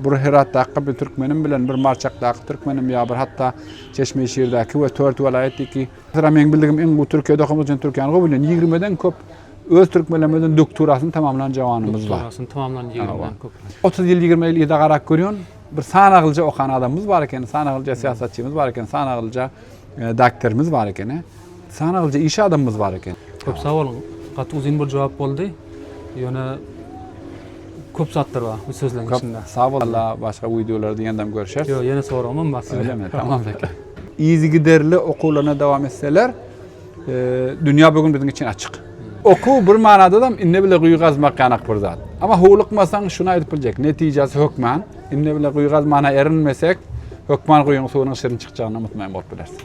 bir Herat'taki bir Türkmenim bilen bir Marçak'taki Türkmenim ya bir hatta Çeşmeşehir'deki ve 4 vilayetteki mesela men bildiğim en bu Türkiye'de okumak için Türkiye'nin kabul 20'den köp öz Türkmenlerden doktorasını tamamlayan jawanımız var. Doktorasını tamamlayan 20'den köp. 30 yıl 20 yıl ida qarak görüyorsun. Bir sanağılca okan adamımız var eken, sanağılca siyasetçimiz var eken, sanağılca doktorimiz var eken, sanağılca iş adamımız var eken. Köp sağ olun. Qatı uzun bir cevap oldu. Yana köp satlar var bu sözlerin içinde. Sağ ol Allah başka videolarda yeniden görüşürüz. Yo, yine soramam bak size. Öyle mi? Tamam peki. İyi giderli okullarına devam etseler dünya bugün bizim için açık. Oku bir manada da inne bile kuyu kazmak yanak bir zat. Ama huğulukmasan şuna ayıp bilecek. Neticesi hükman. İnne bile kuyu kazmana erinmesek hükman kuyunun suyunun şirin çıkacağını unutmayın bolup bilersin.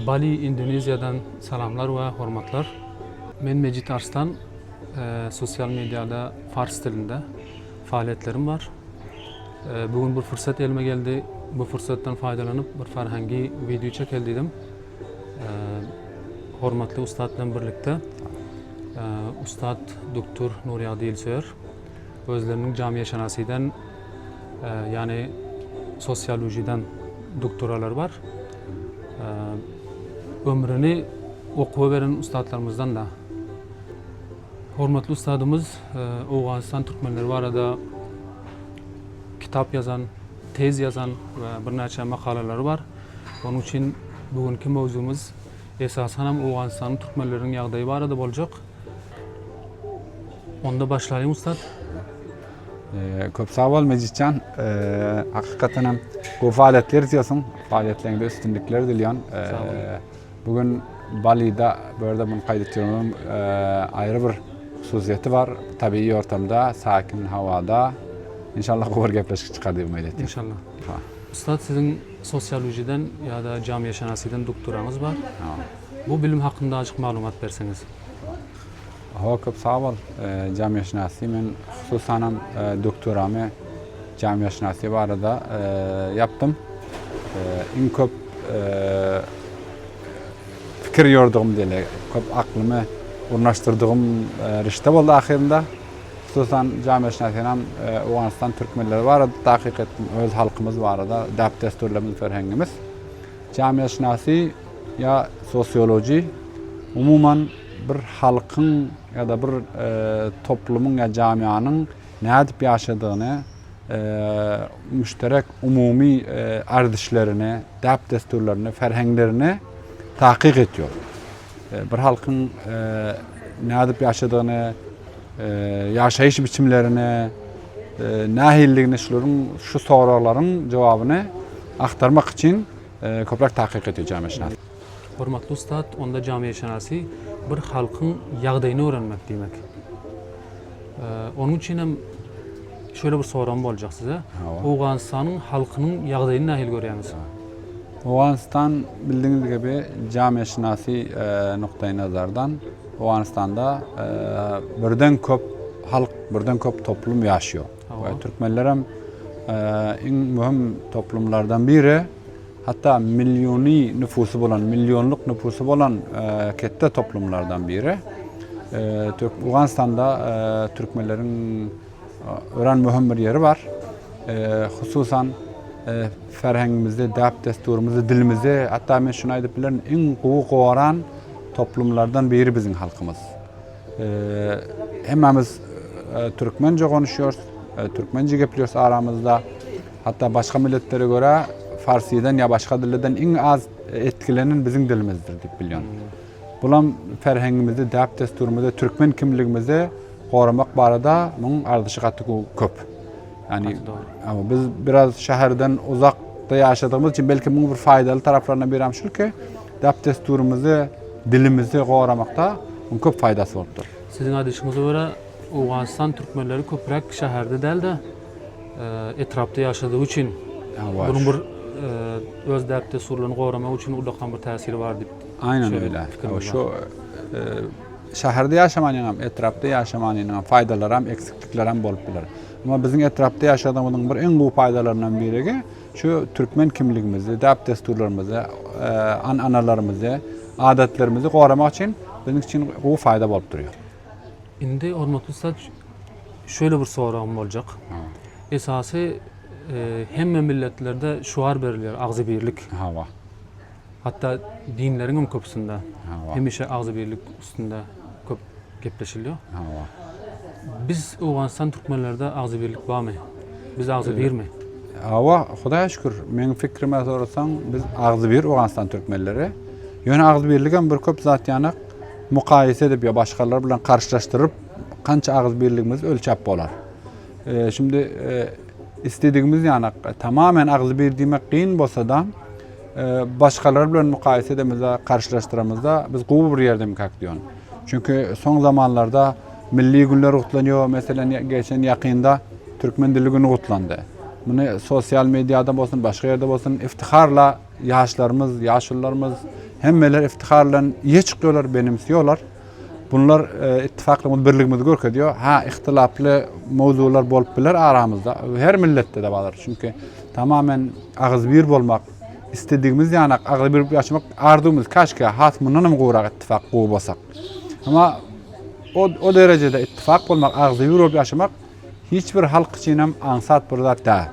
Bali, Indonezya'dan salamlar ve hürmetler. Ben Mecit Arslan, sosyal medyada Fars dilinde faaliyetlerim var. Bugün bir fırsat elime geldi. Bu fırsattan faydalanıp bir farhangi video çekelim. Hürmetli ustadla birlikte. Ustad Doktor Nuri Adil Söyer. Özlerinin camiye şanasiden yani sosyolojiden doktoralar var. Ömrünü okuva veren ustadlarımızdan da. Hürmetli ustadımız Oğuzistan Türkmenleri var arada kitap yazan, tez yazan ve bir neçe makaleleri var. Onun için bugünkü mevzumuz esasen hem Oğuzistan Türkmenlerinin yağdayı var arada olacak. Onda başlayalım ustad. Köp sağ ol Mecitcan. Hakikaten hem bu faaliyetleri diyorsun. Faaliyetlerinde üstünlükleri diliyorsun. Bugün Bali'de böyle bunu kaydediyorum. Ayrı bir hususiyeti var. Tabii ortamda, sakin havada. İnşallah kuvur gepleşik çıkar diye ümit ediyorum. İnşallah. Ustad sizin sosyolojiden ya da camiye şanasiden doktoranız var. Bu bilim hakkında açık malumat verseniz. Köp sağ ol. Camiye şanası. Ben hususan doktoramı camiye şanası var arada yaptım. En köp fikir yorduğum diye, köp aklımı urnaştırdığım rişte oldu ahirinde. Hususan camiye şanasıyla Oğuzistan Türkmenleri var arada, tahkik ettim. Öz halkımız var arada, dep desturlarımız, ferhengimiz. Camiye şanası ya sosyoloji, umuman bir halkın ya da bir toplumun ya camianın ne edip yaşadığını, müşterek umumi ardışlarını, dep desturlarını, ferhenglerini tahkik ediyor. Bir halkın ne edip yaşadığını, yaşayış biçimlerini, nahilliğini şu soruların cevabını aktarmak için köprek tahkik ediyor camiye şanası. Hürmetli ustad, onda camiye şanası bir halkın yağdayını öğrenmek demek. Onun için hem şöyle bir sorum olacak size. Oğuzistan'ın halkının yağdayını nahil görüyorsunuz? Oğuzistan bildiğiniz gibi camiye şanası noktayı nazardan Oğuzistan'da birden köp halk, birden köp toplum yaşıyor. Türkmenler hem en mühim toplumlardan biri. Hatta milyoni nüfusu olan, milyonluk nüfusu olan kette toplumlardan biri. Oğuzistan'da Türkmenlerin öğren mühim bir yeri var. Hususan ferhengimizde, dep desturumuzda, dilimizde, hatta ben şunu ayıp bilirim, en kuğu koğuran toplumlardan biri bizim halkımız. Hemimiz Türkmence konuşuyoruz, Türkmence yapıyoruz aramızda. Hatta başka milletlere göre Farsiyeden ya başka dillerden en az etkilenen bizim dilimizdir deyip biliyorum. Bulam ferhengimizde, dep desturumuzda, Türkmen kimliğimizde korumak barada bunun ardışık atı köp. Yani ama biz biraz şehirden uzakta yaşadığımız için belki bunun bir faydalı taraflarından biri şu ki dep desturumuzu, dilimizi korumakta bunun köp faydası oldu. Sizin adışınıza göre Oğuzistan Türkmenleri köprek şehirde değil de etrafta yaşadığı için bunun bir öz dep desturlarını korumak için ulakan bir tesiri var deyip. Aynen öyle. Şu şehirde yaşamanın, etrafta yaşamanın faydaları hem eksiklikleri hem bolup bilir. Ama bizim etrafta yaşadığımızın bir en büyük faydalarından biri şu Türkmen kimligimizi, dap desturlarımızı, analarımızı, adetlerimizi korumak için bizim için bu fayda bolup duruyor. Indi hormatly ustad, şöyle bir sorum olacak. Esası hemme milletlerde şuar verilir, ağzı birlik. Hava. Hatta dinlerin köpüsünde Hava. hemişe ağzı birlik üstünde köp gepleşiliyor. Hava. Biz Oğuzhan Türkmenlerde ağzı birlik var mı? Biz ağzı bir mi? Hava, Xudoya şükür. Mening fikrime sorasan biz ağzı bir Oğuzhan Türkmenleri. Yöne ağzı birligen bir köp zat yanık mukayese edip ya başkalar bilen karşılaştırıp kança ağız birligimiz ölçep bolar. Şimdi istediğimiz yani tamamen ağız bir demek kıyın bolsa da başkalar bilen mukayese edemizde, karşılaştıramızda biz kubu bir yerde mikak diyorsun. Çünkü son zamanlarda milli günler kutlanıyor. Mesela geçen yakında Türkmen Dili Günü kutlandı. Bunu sosyal medyada olsun, başka yerde olsun iftiharla yaşlarımız, yaşlılarımız hemmeler iftiharla iyi çıkıyorlar, benimsiyorlar. Bunlar ittifaklı birliğimizi görkediyor. Ha, ihtilaflı mevzular bolup biler aramızda. Her millette de var. Çünkü tamamen ağız bir olmak, istediğimiz yani ağız bir açmak ardığımız kaşke hatmından mı kurak ittifak kuğu basak. Ama o derecede ittifak olmak, ağız bir olup yaşamak hiçbir halk için ansat burada değil.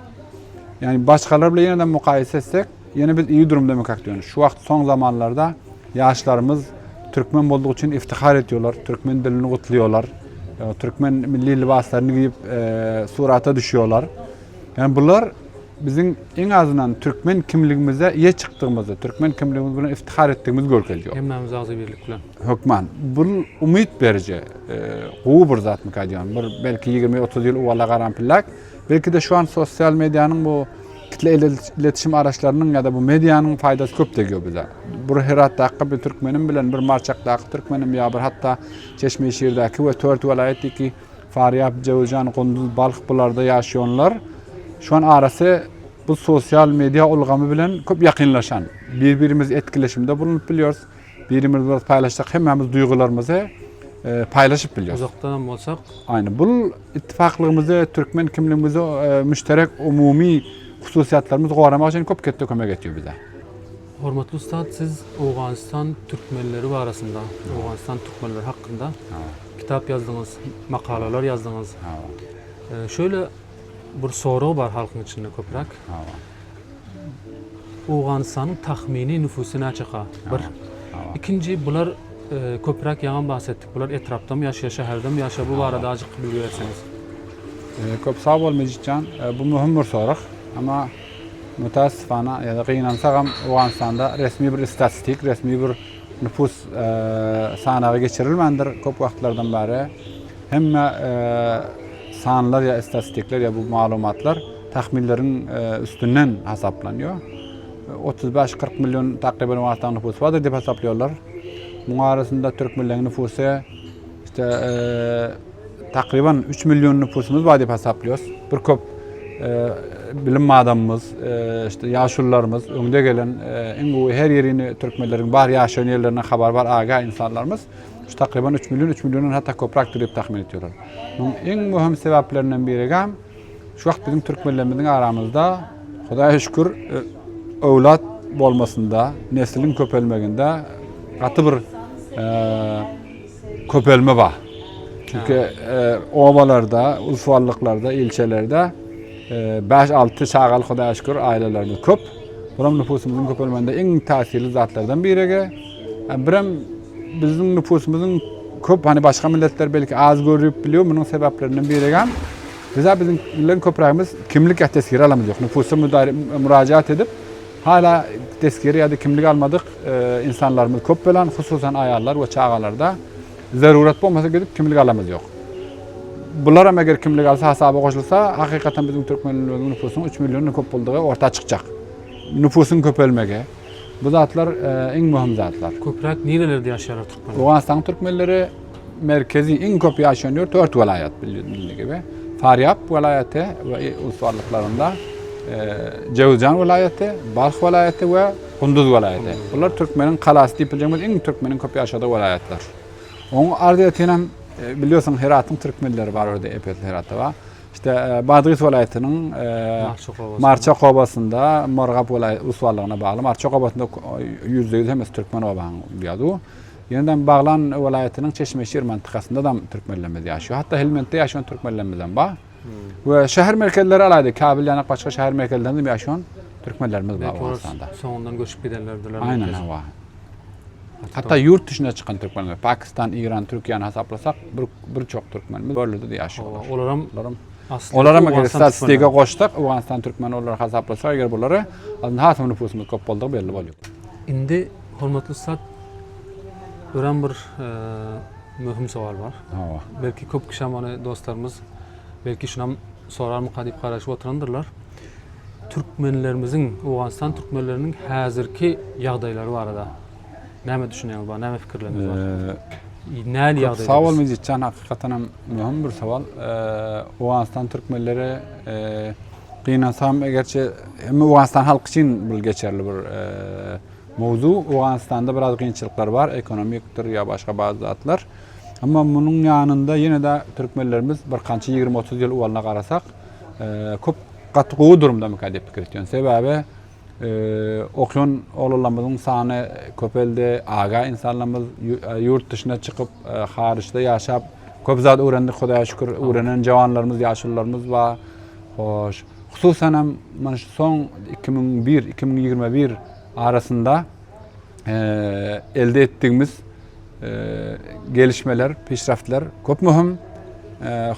Yani başkaları bile yeniden mukayese etsek yine biz iyi durumda mı diyoruz. Şu vakit son zamanlarda yaşlarımız Türkmen olduğu için iftihar ediyorlar. Türkmen dilini kutluyorlar. Türkmen milli libaslarını giyip surata düşüyorlar. Yani bunlar bizim en azından Türkmen kimliğimize iyi çıktığımızı, Türkmen kimliğimizle iftihar ettiğimiz görkeliyor. Hemmemiz ağzı birlik bilen. Hükman. Bu umut verici. Bu bir zat mı diyorum. Belki 20-30 yıl uvala garanpillak. Belki de şu an sosyal medyanın bu kitle iletişim araçlarının ya da bu medyanın faydası köp de geliyor bize. Bu Herat'taki bir Türkmenin bilen bir Marçak'taki Türkmenin bir hatta Çeşmeşehir'deki ve 4 vilayetteki Faryab, Cevizcan, Kunduz, Balkh bularda yaşayanlar şu an arası bu sosyal medya ulgamı bilen köp yakınlaşan. Birbirimiz etkileşimde bulunup biliyoruz. Birbirimiz paylaştık, hemmemiz duygularımızı paylaşıp biliyoruz. Uzaktan olsak Aynı. Bu ittifaklığımızı, Türkmen kimliğimizi, müşterek umumi hususiyatlarımızı korumak için köp ketті kömek ediyor bize. hormatly ustad, siz Oğuzhan Türkmenleri arasında, Oğuzhan Türkmenleri hakkında kitap yazdınız, makaleler yazdınız. Şöyle bir soru var halkın içinde köprak. Oğuzhan'ın tahmini nüfusu ne çıka? Bir. İkinci, bunlar köprak yalan bahsettik. Bunlar etrafta mı yaşıyor, şehirde mi yaşıyor? Bu arada azıcık bilgi verseniz. Köp sağ olmayacağım. Bu mühim bir soru. Ama müteessifana ya da kıyınansağım Oğuzhan'da resmi bir istatistik, resmi bir nüfus sanağı geçirilmendir köp vaktlardan beri. Hem sanlar ya istatistikler ya bu malumatlar tahminlerin üstünden hesaplanıyor. 35-40 milyon takriben Oğuzhan nüfusu vardır diye hesaplıyorlar. Bunun arasında Türk milletinin nüfusu işte takriben 3 milyon nüfusumuz var diye hesaplıyoruz. Bir köp bilim adamımız, işte yaşlılarımız, önde gelen her yerini Türkmenlerin bar yaşayan yerlerine haber var aga insanlarımız. Şu takriben 3 milyonun hatta köprak deyip tahmin ediyorlar. Bunun en mühim sebeplerinden biri şu vakit bizim Türkmenlerimizin aramızda Xudoya şükür evlat olmasında, neslin köpelmeginde katı bir köpelme var. Çünkü ovalarda, ulsuvallıklarda, ilçelerde 5-6 çağal Xudoya şükür ailelerimiz köp. Buram nüfusumuzun köpelmende en tasirli zatlardan biri. Biram bizim nüfusumuzun köp, hani başka milletler belki az görüp biliyor, bunun sebeplerinden biri bize bizim köprağımız kimlik tezkiri alamıyoruz. Nüfusu müracaat edip hala tezkiri ya da kimlik almadık insanlarımız köp bilen, hususan ayarlar ve çağalarda zaruret olmasa gidip kimlik alamız yok. Bunlar ama eğer kimlik alsa, hesaba koşulsa hakikaten bizim Türkmenlerin nüfusunun 3 milyonun köp olduğu ortaya çıkacak. Nüfusun köpelmege. Bu zatlar en mühim zatlar. Köprak nerelerde yaşıyorlar Türkmenler? Oğuzhan Türkmenleri merkezi en köp yaşanıyor 4 vilayet bildiğiniz gibi. Faryab vilayeti ve ulsuvarlıklarında Cevizcan vilayeti, Balkh vilayeti ve Kunduz vilayeti. Bunlar Türkmenin kalası deyip bileceğimiz en Türkmenin köp yaşadığı vilayetler. Onun ardiyetiyle biliyorsun Herat'ın Türkmenleri var orada, epey Herat'ta var. İşte Badgis vilayetinin Marçak Obasında Morgap usuallığına bağlı. Marçak Obasında %100 hemes Türkmen oban diýýardy. Yeniden Bağlan vilayetinin Çeşmeşehir mantıkasında da Türkmenlerimiz yaşıyor. Hatta Helmand'da yaşayan Türkmenlerimizden var. Ve şehir merkezleri alaydı. Kabil yani başka şehir merkezlerinde yaşayan Türkmenlerimiz var Afganistan'da. Sonundan göçüp gidenlerdiler. Aynen hava. Hatta yurt dışına çıkan Türkmenler, Pakistan, İran, Türkiye'ni hesaplasak birçok Türkmenimiz böyle de yaşıyorlar. Olara mı göre statistike koştuk, Afganistan Türkmeni olarak hesaplasak eğer bunları hasım nüfusumuz köp bolduğu belli oluyor. Indi hormatly ustad, ören bir mühim sowal var. Belki köp kişi many dostlarımız belki şunam sorarmy diýip garaşyp oturandyrlar. Türkmenlerimizin, Afganistan Türkmenlerinin häzirki ýagdaýlary barada näme düşünýäňiz bar, näme pikirleriniz bar? Näli ýagdaýlar? Sowal meýetçän hakykatan mühim bir sowal. Afganistan Türkmenleri gynasam egerçe Afganistan halky üçin bu geçerli bir mowzu. Afganistan'da biraz kynçylyklar var, ekonomikdir ya başka bazı zatlar. Ama bunun yanında yine de Türkmenlerimiz bir kança 20-30 ýyl uwalyna garasak köp gatgygy durumda mükadep pikir etýän. Sebebi okyan oğlanlarımızın sany köpelde, aga insanlarımız yurt dışına çıkıp hariçde yaşap köp zat öğrendik Hudaýa şükür öğrenen jawanlarımız, ýaşylarymız var. Hoş. Hususan hem mana şu son 2001-2021 arasında elde ettiğimiz gelişmeler, peşraftlar köp mühim.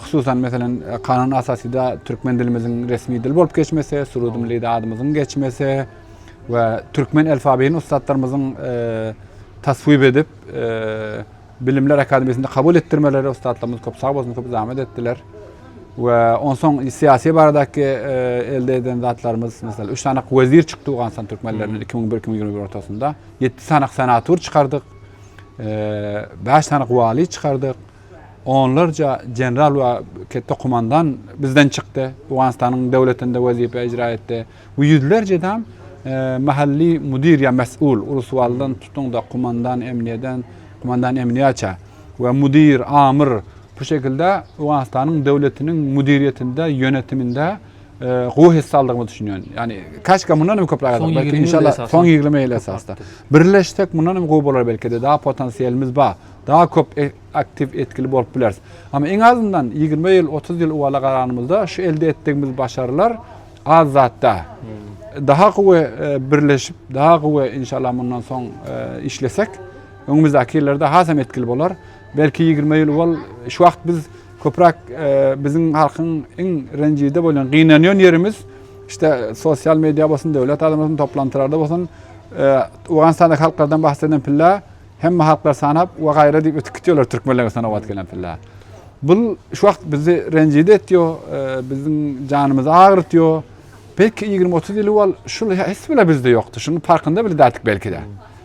Hususan mesela kanun asasyda Türkmen dilimizin resmi dil bolup geçmesi, Surudum dilinde adımızın geçmesi ve Türkmen alfabesini ustadlarımızın tasvip edip Bilimler Akademisi'nde kabul ettirmeleri ustadlarımız köp sağ olsun köp zahmet ettiler. Ve on son siyasi baradaki elde eden zatlarımız mesela 3 tane vezir çıktı Afganistan Türkmenlerinin 2001-2021 ortasında. 7 tane senator çıkardık. 5 tane vali çıkardık. Onlarca general ve kette kumandan bizden çıktı. Afganistan'ın devletinde vazife icra etti. Bu yüzlerce de mahalli müdir ya mesul, ulusvaldan tutun da kumandan emniyaça ve müdir, amir bu şekilde Afganistan'ın devletinin müdiriyetinde, yönetiminde hisse aldığımı düşünüyorum. Yani kaç bundan mı köprü belki inşallah son 20 yıl esasda. Birleştik bundan mı koyup belki de daha potansiyelimiz var. Daha köp aktif etkili bolup bileriz. Ama en azından 20 yıl 30 yıl uvala qaranımızda şu elde ettiğimiz başarılar az zatta. Daha kuvve birleşip daha kuvve inşallah bundan son işlesek önümüzdeki yıllarda hasem etkili bolar. Belki 20 yıl uval şu vakt biz köprak bizim halkın en rencide bolan gynanýan yerimiz işte sosyal medya bolsun, devlet adamlarının toplantılarda bolsun Afganistan'daki halklardan bahseden pilla hem halklar sanap ve gayra deyip ötükütüyorlar Türkmenlerine sanat gelen pilla. Bu şu vakt bizi rencide ediyor, bizim canımızı ağrıtıyor. Belki 20-30 yıl uval şu his bile bizde yoktu. Şunun farkında bile derdik belki de.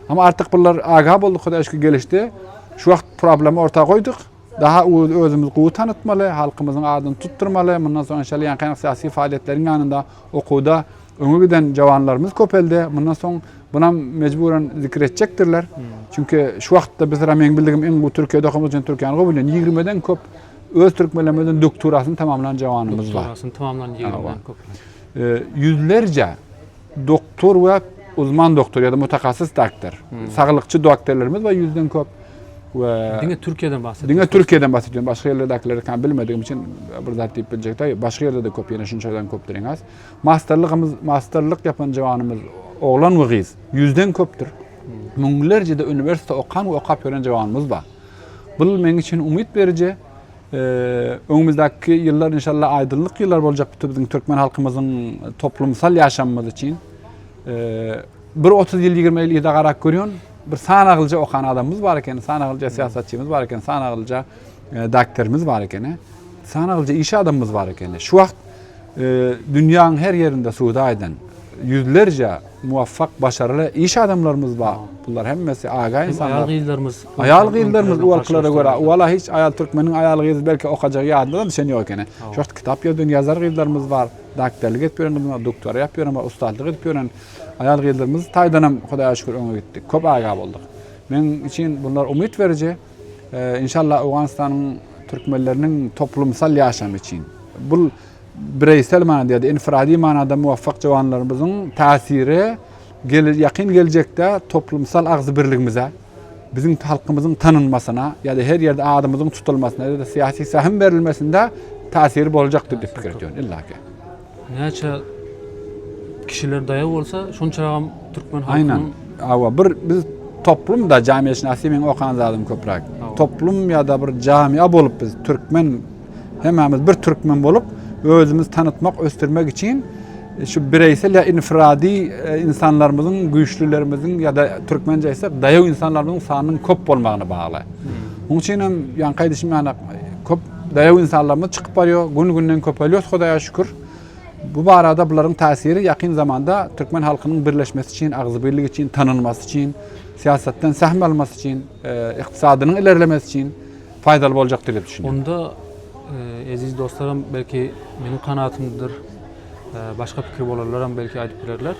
Ama artık bunlar aga bolduk, Hudaýa şükür gelişti. Şu vakt problemi ortaya koyduk. Daha özümüz kuwu tanıtmalı, halkımızın adını tutturmalı. Bundan sonra inşallah yankı siyasi faaliyetlerin yanında okuda öňe giden jawanlarımız köpelde. Bundan sonra buna mecburen zikredecektirler. Çünkü şu vaqtda biz men bildigim en bu Türkiýede okumuz üçin Türkiýanyň gobulen 20'den köp öz Türkmenlerimizin doktorasyny tamamlayan jawanymız var. Doktorasyny tamamlayan 20'den köp. Yüzlerce doktor ve uzman doktor ya da mutakassis doktor, sağlıkçı doktorlarımız var 100'den köp. Diňe Türkiýeden bahsediyorsun. Diňe Türkiýeden bahsediyorum. Başka yerlerdekileri kan bilmediğim için bir zat deyip bilecekler. Başka yerlerde de köp, yine şunçadan köpdür en az. Masterlık yapan jawanymız oğlan ve kız 100'den köpdür. Müňlerce de üniversite okan ve okap ýören jawanymız var. Bu men için umut berici. Önümüzdeki yıllar inşallah aydınlık yıllar olacak bizim Türkmen halkımızın toplumsal yaşamımız için. Bir 30 yıl 20 yıl idagarak görüyorsun. Bir sanagılca okan adamımız var iken, sanagılca siyasetçimiz var iken, sanagılca doktorumuz var iken, sanagılca iş adamımız var iken. Şu vakt dünyanın her yerinde suda eden yüzlerce muvaffak, başarılı iş adamlarımız var. Bunlar hemmesi aga insanlar. Ayal gıyıllarımız o halklara göre. Valla hiç ayal Türkmenin ayal gıyılır belki okacak yadında da düşen yok yani. Şu vakt kitap yazan yazar gıyıllarımız var. Doktorluk yapıyorum, doktora yapıyorum, ustadlık yapıyorum. Ayal gıyıllarımız taydanam Hudaýa şükür öňe gittik. Köp aga bolduk. Men için bunlar umut verici. İnşallah Afganistan'ın Türkmenlerinin toplumsal yaşam için, Bu bireysel manada ya da infiradi manada muvaffak jawanlarımızın tasiri yakın gelecekte toplumsal ağzı birliğimize, bizim halkımızın tanınmasına ya da her yerde adımızın tutulmasına ya da siyasi sahim verilmesinde tasiri olacaktır diye fikir ediyorum illaki. Näçe kişiler dayaw bolsa şonça Türkmen halkynyň Aynen. Ava biz toplum da camiyeşnasi men okan zadım köprak. Toplum ya da bir camia bolup biz Türkmen hemamiz bir Türkmen bolup özümüz tanıtmak, östürmek için şu bireysel ya infiradi insanlarımızın, güçlülerimizin ya da Türkmence ise dayaw insanlarımızın sanının köp bolmagyna bagly. Onun için yani kardeşim yani köp dayaw insanlarımız çıkıp barıyor, gün-günden köpeliyor, Hudaýa şükür. Bu barada bunların tasiri yakın zamanda Türkmen halkının birleşmesi için, ağzı birlik için, tanınması için, siyasetten sahm alması için, iktisadının ilerlemesi için faydalı olacaktır diye düşünüyorum. Onda aziz dostlarım belki benim kanaatimdir. Başka fikir bolarlar belki ayıp bilerler.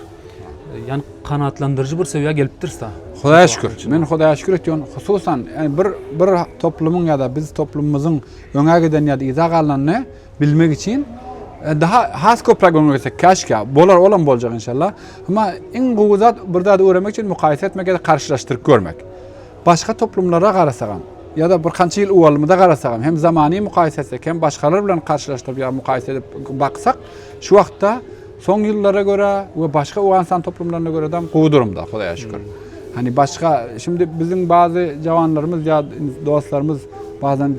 Yani kanaatlandırıcı bir seviyeye gelipdirsa. Hudaýa şükür. Men Hudaýa şükür etýän hususan yani bir toplumun ya da biz toplumumuzun öňe giden ya da iza galanyny bilmek için daha has köprak öňe gitsek kaşka bolar olan boljak inşallah. Ama en gowy zat birde de öğrenmek için mukaýese etmek ya da karşılaştırıp görmek. Başka toplumlara garasagan ya da bir kança ýyl owalmyda garasagan hem zamany mukaýese etsek hem başgalar bilen karşılaştırıp ya mukaýese edip baksak şu wagtda son yıllara göre ve başka Uganistan toplumlarına göre de gowy durumda Hudaýa şükür. Hani başka şimdi bizim bazı jawanlarımız ya dostlarımız bazen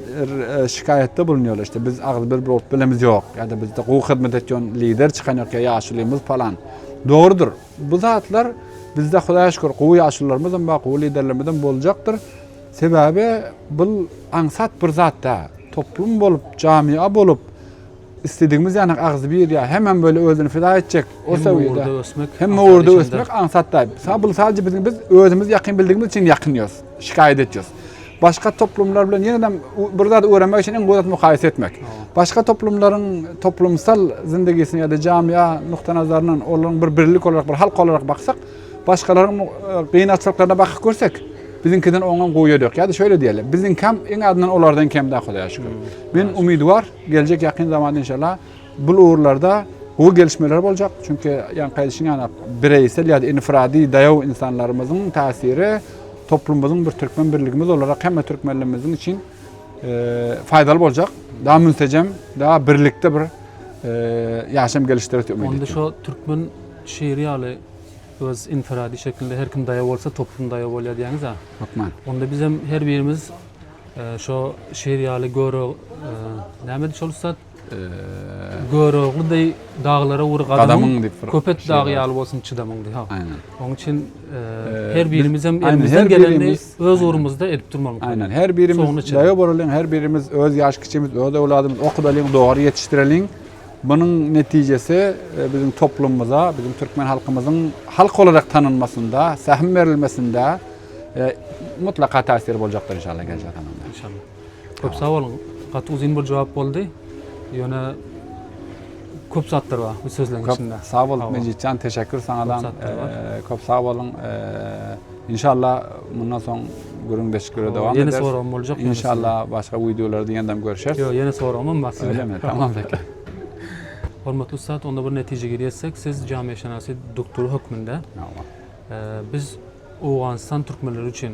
şikayette bulunuyorlar işte biz ağız bir bolup bilemiz yok ya da bizde gowy hyzmat etýän lider çykan ýok ya ýaşulymyz falan. Doğrudur. Bu zatlar bizde Hudaýa şükür gowy ýaşullarymyzdan we gowy liderlerimizden boljakdyr. Sebebi bu aňsat bir zatda toplum bolup, camia bolup istediğimiz yani ağzı bir ya hemen böyle özünü fida edecek o seviyede hem orada ösmek ansatda. Sadece biz özümüz yakın bildiğimiz için yakınıyoruz, şikayet ediyoruz. Başka toplumlar bilen yeniden burada da öğrenmek için en goýat mukaýese etmek. Başka toplumların toplumsal zindegisine ya da camia nokta nazarından onların bir birlik olarak, bir halk olarak baksak, başkalarının kıyınatçılıklarına bakıp görsek, bizimkiden ondan goýýardyk. Ya da şöyle diyelim, bizim kam en adından onlardan kem daha Hudaýa şükür. Ben umidwar gelecek yakın zamanda inşallah bu uğurlarda gowy gelişmeler boljak. Çünkü yani kardeşim yani bireysel ya da infiradi dayaw insanlarımızın tasiri toplumumuzun bir Türkmen birligimiz olarak hem Türkmenlerimizin için faydalı boljak. Daha müntecem, daha birlikte bir yaşam geliştirip umid ediyorum. Onda şu Türkmen şiiri ýaly öz infiradi şekilde her kim dayaw bolsa toplum dayaw bolýar diýeniz ha. Bakman. Onda bizim her birimiz şu şiir ýaly görök näme diýip bolsa görökli dağlara uğur adamın köpet dağı ýaly bolsun çydamyň diýip. Aynen. Onun için her birimiz hem elimizden geleni öz uğrumuzda edip durmalyk. Aynen. Her birimiz dayaw bolalım, her birimiz öz ýaş kiçimiz, öz owladymyz okudalım, dogry yetişdirelim. Bunun neticesi bizim toplumumuza, bizim Türkmen halkımızın halk olarak tanınmasında, sahm verilmesinde mutlaka tasiri olacaktır inşallah gelecek zamanda. İnşallah. Köp sağ olun. Gat uzun bir cevap boldy. Ýöne köp satlar var bu sözlerin içinde. Sağ olun Mecitcan, teşekkür sanadan. Köp sağ olun. İnşallah bundan son göründüşlere devam ederiz. Yeni sorum boljak. İnşallah başka videolarda yeniden görüşeriz. Yok, yeni sorum var. Öyle mi? Tamam peki. Hormatly ustad, onda bir netijeге ýetsek, siz jamiýeşnasy doktory hökmünde biz Uganistan türkmenleri üçin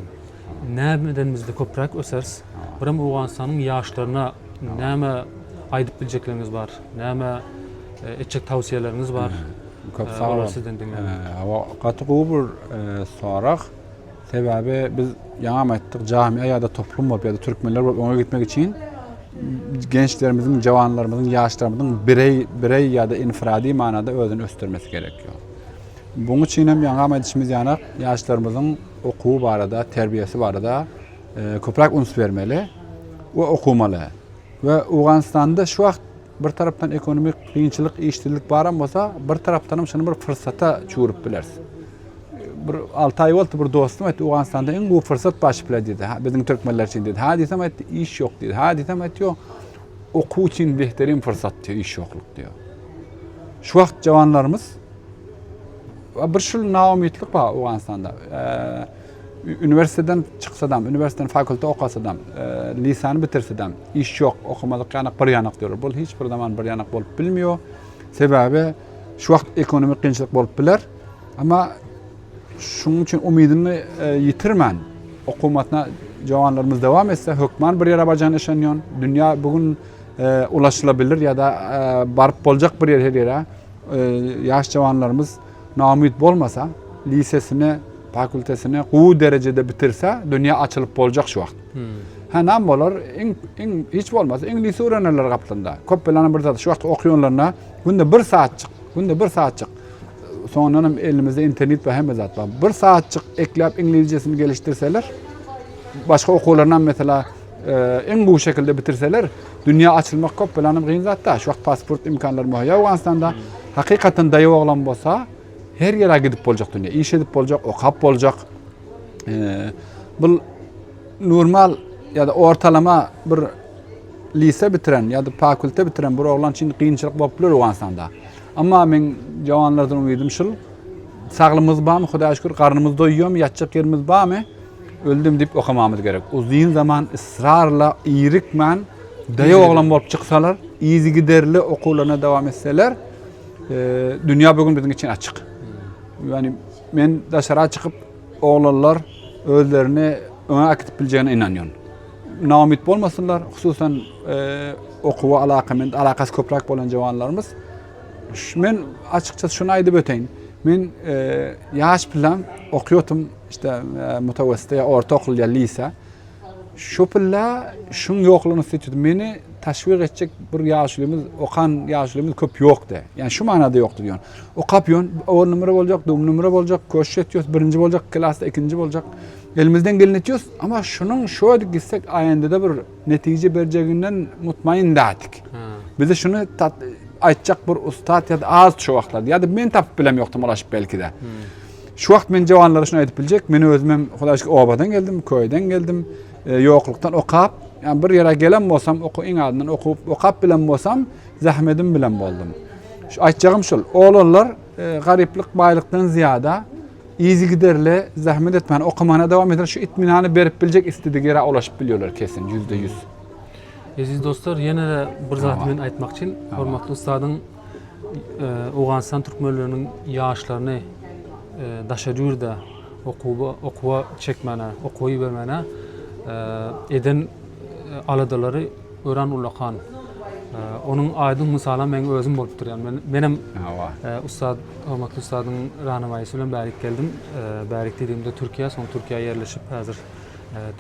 näme bizde köprak ösers? Biram Uganistanyň ýaşlaryna näme aýdyp biljekleriniz bar? Näme etjek tawsiýeleriniz bar? Köp sağ olun. Gatygy bir sorak. Sebebi biz ýa-da etdik jamia ya da toplum bolup ya da türkmenler bolup öňe gitmek için gençlerimizin, jawanlarymyzyň, ýaşlarymyzyň birey ya da infiradi manada özüni östürmesi gerekiyor. Bunun için hem ýa-da edişimiz ýa-da ýaşlarymyzyň okuwy barada, terbiyesi barada köprak uns bermeli we okumaly. We Uganistanda şu wagt bir tarapdan ekonomik kıyınçılık, işçilik baran bolsa, bir tarapdan şunu bir fırsata çuwurup bilersiz. Bir 6 ay boldy bir dostum etdi Uganistanda en gowy fırsat başyp biledi dedi. Bizim türkmenler için dedi. Ha desem etdi iş yok dedi. Ha desem etdi yok. Okuw için behterin fırsat diyor, iş yokluk diyor. Şu wagt jawanlarymız bir şol naumidlik bar Uganistanda. üniversiteden çıksadam, üniversiteden fakülte okasadam, lisanı bitirsadam, iş yok, okumadık yanak bir yanak diyor. Bu hiç bir zaman bir yanak bolup bilmiyor. Sebebi şu vaqt ekonomik qiyinchilik bolup biler. Ama şunun için umidini yitirmen. Hukumatına jawanlarımız devam etse, hükman bir yere baracağını işeniyon. Dünya bugün ulaşılabilir ya da barıp bolacak bir her yere. Yaş jawanlarımız naumid bolmasa, lisesini, fakültesini bu derecede bitirse dünya açılıp bolacak şu vaqt. Ha nam bolar, hiç bolmasa İngilizce öğrenirler kaptında. Köp bilen bir zat şu vaqt okuyonlarına günde 1 saat çık. Günde 1 saat çık. Sonra elimizde internet ve hem zat var. 1 saat çık eklep İngilizcesini geliştirseler, başka okullarından mesela en bu şekilde bitirseler, dünya açılmak köp bilen bir zat da. Şu vaqt pasport imkanları muhayya Afganistan'da. Hakikaten dayı oğlan bolsa, her yere gidip bolacak dünya. İş edip bolacak, okap bolacak. Bu normal ya da ortalama bir lise bitiren ya da fakülte bitiren bir oğlan için qiyinchilik bolup biler Afganistan'da. Ama men jawanlardan umidim şul, sağlığımız barmı, Xudoga şükür, qarnımız doyuyormu, yatacak yerimiz barmı, öldüm deyip okumamız gerek. Uzun zaman ısrarla, iyrikmen, dayı oğlan bolup çıksalar, izi giderli okullarına devam etseler, dünya bugün bizim için açık. Yani men dışarı çıkıp oğlanlar özlerini öne akıtıp bileceğine inanıyorum. Naumid bolmasınlar, hususan okuwa alakası köprak bolan jawanlarımız. Men açıkçası şunu aydıp öteyin. Men yaş bilen okuyotum işte mutawassit ya ortaokul ya lise. Şu pilla şun yokluğunu seçtim. Meni teşvik edecek bir yaşlılığımız, okan yaşlılığımız köp yoktu. Yani şu manada yoktu diyor. O kapyon, o numara olacak, doğum numara olacak, koşu ediyoruz, birinci olacak, klasta ikinci olacak. Elimizden gelin ediyoruz ama şunun şöyle gitsek ayında da bir netice vereceğinden mutmain değildik. Bize şunu aytacak bir ustad ya da az şu vaxtlarda ya da men tapıp bilem yoktum ulaşıp belki de. Şu vaqt men jawanlara şunu aytıp bilecek, meni özüm Xudoga şükür obadan geldim, köyden geldim, yokluktan okap, yani bir yere gelen bolsam, en adından okup okap bilen bolsam, zahmetim bilen boldum. Şu aytacağım şul, oğlanlar gariplik, baylıktan ziyada izi giderli, zahmet etmeyen okumana devam eder, şu itminanı berip bilecek istediği yere ulaşıp biliyorlar kesin, %100. Aziz dostlar, yine de bir zat men aytmak için, hormatly ustadın Afganistan türkmenlerinin yaşlarını daşadyurda okuwa çekmene, okuyu vermene eden aladaları öğren ulakan. Onun aydın misala men özüm bolup durýan. Menem ustad, hormatly ustadın rahnumayysy bilen bärik geldim. Bärik dediğimde Türkiye, son Türkiye'ye yerleşip hazır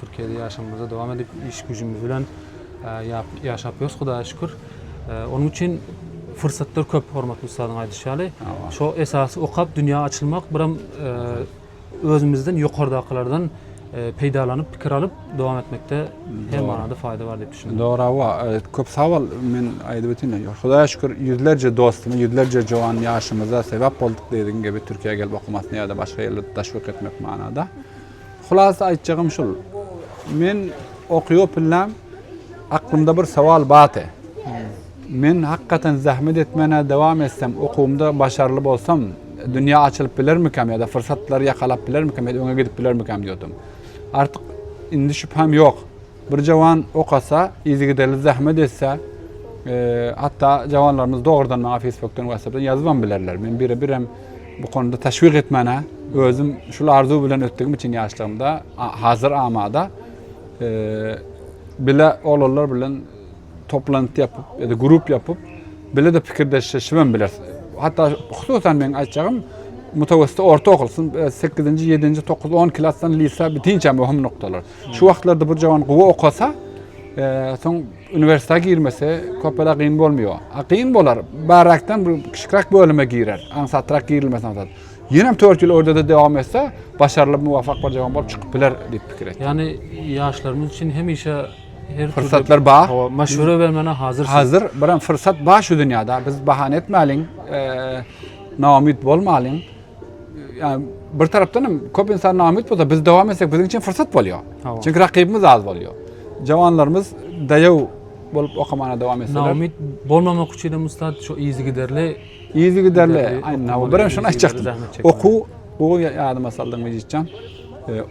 Türkiye'de yaşamımıza devam edip iş gücümüz bilen yaşapıyoruz Xudoga şükür. Onun için fırsatlar köp hormatly ustadın aýdyşaly. Şo esasy okap dünya açılmak, biram özümizden ýokardakylardan peýdalanyp pikir alıp devam etmekde her manada fayda var diye düşünüyorum. Doğru, köp savol men aýdyp ötüne. Xudoga şükür yüzlerce dostuma, yüzlerce jawan ýaşymyza sebäp boldyk dediğin gibi Türkiýeye gelip okumasyna ya da başga ýerlerde taşwik etmek manada. Hulasa aýtjagym şul. Men okuýup bilem, aklımda bir savol batı. Men hakikaten zahmet etmene devam etsem, okumda başarılı bolsam, dünya açılıp bilermikem ya da fırsatları yakalap bilermikem ya da öne gidip bilermikem diyordum. Artık indi şüphem yok. Bir jawan okasa, izi giderli zahmet etse, hatta jawanlarımız doğrudan bana Facebook'tan, WhatsApp'tan yazıban bilerler. Men birem bu konuda teşvik etmene, özüm şul arzu bilen ötdüğüm için yaşlarımda, hazır amada, bile oğlanlar bilen toplantı yapıp ya da grup yapıp bile de fikirdeşleşmem biler. Hatta hususan men aýtjagym mutawassit ortaokul 8. 7. 9. 10 klassdan lise bitince mühim noktalar. Şu wagtlarda bir jawan gowy okasa, soň üniversiteye girmese köpela qyyn bolmuyor. Qyyn bolar. Baraktan bir kiçikrak bölüme girer. Ansatrak girilmesen zat. Ýenem 4 ýyl orada da dewam etse, başarılı muwafak bir jawan bolup çykyp biler diýip pikir etdim. Yani yaşlarımız için hemişe her fırsatlar bar. Meşhure vermene hazırsın. Hazır, biram fırsat bar şu dünyada. Biz bahane etmäliň, naumid bolmalyň. Yani bir taraftan köp insan naumid bolsa, biz dewam etsek bizim için fırsat bolýar. Çünkü rakibimiz az bolýar. Jawanlarımız daýaw bolup okumana dewam etseler. Naumid bolmamak üçin de ustad şu izi giderli. Aynen. Biram şunu aýtjakdym. Oku, bu ýadyma saldyň mejitjan.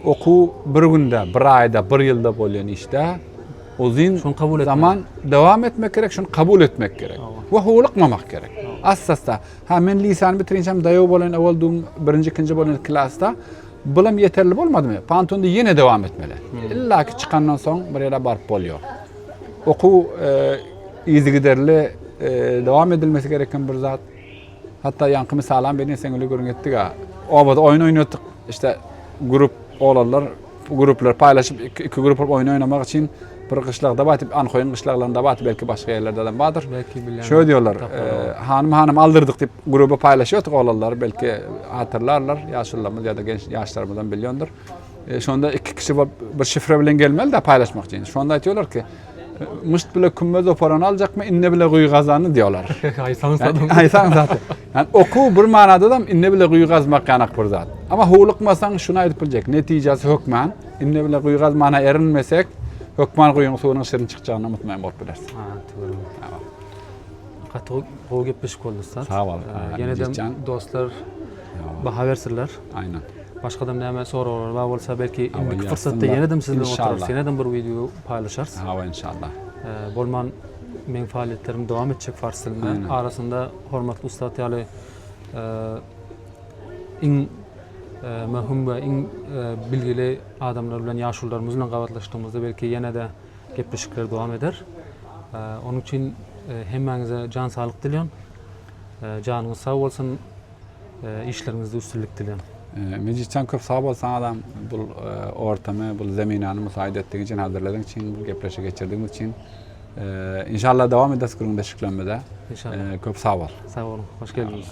Oku bir günde, bir ayda, bir yılda bolýan işte uzun Şunu kabul etmek. zaman devam etmek gerek, şunu kabul etmek gerek. Ve huwlukmamak gerek. Assasda, ha men lisan bitirinçem daýaw bolan awalduğum birinci, ikinci bolan klasta bilim yeterli bolmadymy? Pantonda yine devam etmeli. İlla ki çıkandan soň bir ýere barıp bolýar. Oku izigiderli devam edilmesi gereken bir zat. Hatta yankı misalan beni sen öyle görünettik ha. Obada oyun oynattık. İşte grup oğlanlar, gruplar paylaşıp iki grup oyun oynamak için bir kışlakta batıp, Ankoyun kışlaklarında batıp belki başka yerlerde de vardır. Belki bilen. Şöyle diyorlar, hanım aldırdık deyip grubu paylaşıyorduk oğlanlar. Belki hatırlarlar, yaşlılarımız ya da genç yaşlarımızdan biliyordur. Şu anda iki kişi bir şifre bilen gelmeli de paylaşmak için. Şu anda diyorlar ki, mışt bile kümmez o paranı alacak mı, inne bile kuyu kazanı diyorlar. Aysan sadım. Aysan zaten. Yani oku bir manada da inne bile kuyu kazmak yanak bir zat. Ama huwlukmasan şuna edip bilecek. Neticesi hükmen, inne bile kuyu kazmana erinmesek, hükmen kuyunun suyunun şirin çıkacağına mutmain bolup bilersin. Ha, doğru. Katı o gepleşik oldu Ustad. Sağ ol. Yeniden dostlar baha versinler. Aynen. Başkadan näme soralar var bolsa belki Ama ilk fırsatda yazsınlar. yeniden sizinle İnşallah. oturup yeniden bir video paylaşarız. Hava inşallah. Bolman men faaliyetlerim devam edecek fars tilinde. Aynen. Arasında hormatly Ustad ýaly iň möhüm we iň bilgili adamlar bilen ýaşullarymyz bilen gabatlaşdığımızda belki ýene-de gepleşikler dowam eder. Onun için hemmeňize can sağlyk dilýän. Janyňyz sag bolsun, işleriňizde üstünlük dilýän. Mecitcan köp sağ bolsan adam bu ortamı, bu zeminanı müsaade ettiğin için, hazırladığın için, bu gepleşe geçirdiğimiz için inşallah devam ederiz kurumda şüklenmede. İnşallah. Köp sağ ol. Sağ olun. Hoş geldiniz.